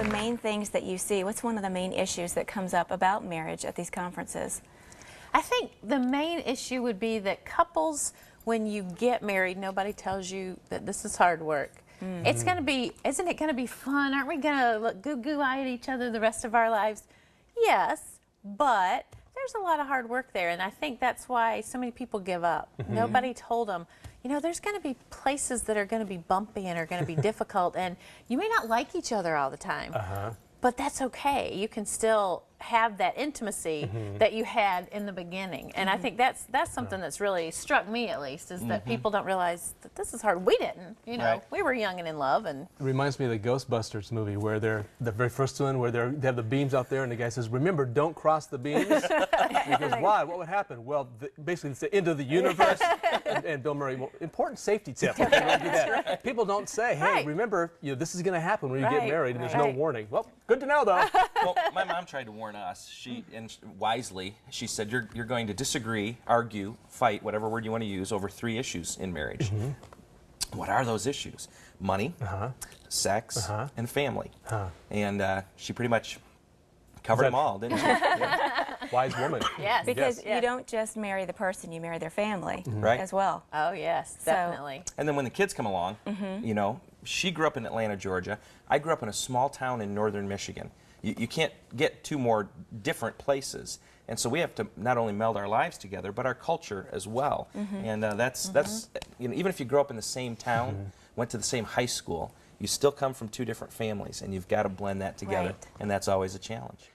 main things that you see? What's one of the main issues that comes up about marriage at these conferences? I think the main issue would be that couples, when you get married, nobody tells you that this is hard work. It's going to be, isn't it going to be fun? Aren't we going to look goo-goo-eye at each other the rest of our lives? Yes, but there's a lot of hard work there, and I think that's why so many people give up. Nobody told them, you know, there's going to be places that are going to be bumpy and are going to be difficult, and you may not like each other all the time. But that's okay. You can still have that intimacy that you had in the beginning. And I think that's something that's really struck me, at least, is that people don't realize that this is hard. We didn't, you know. We were young and in love. And it reminds me of the Ghostbusters movie where they're the very first one where they have the beams out there and the guy says, "Remember, don't cross the beams." He goes, "Why? What would happen?" Well, basically it's the end of the universe. and Bill Murray, well, important safety tip. Do that. People don't say, "Hey, remember, you know, this is going to happen when you get married," and there's no warning. Well, good to know, though. Well, my mom tried to warn us. And wisely, she said, you're going to disagree, argue, fight, whatever word you want to use, over 3 issues in marriage. What are those issues? Money, sex, and family. And she pretty much covered them all, didn't she? Wise woman. yes. Because you don't just marry the person, you marry their family as well. Oh, yes, definitely. And then when the kids come along, you know, she grew up in Atlanta, Georgia. I grew up in a small town in northern Michigan. You can't get 2 more different places. And so we have to not only meld our lives together, but our culture as well. And that's you know, even if you grow up in the same town, went to the same high school, you still come from 2 different families, and you've got to blend that together. And that's always a challenge.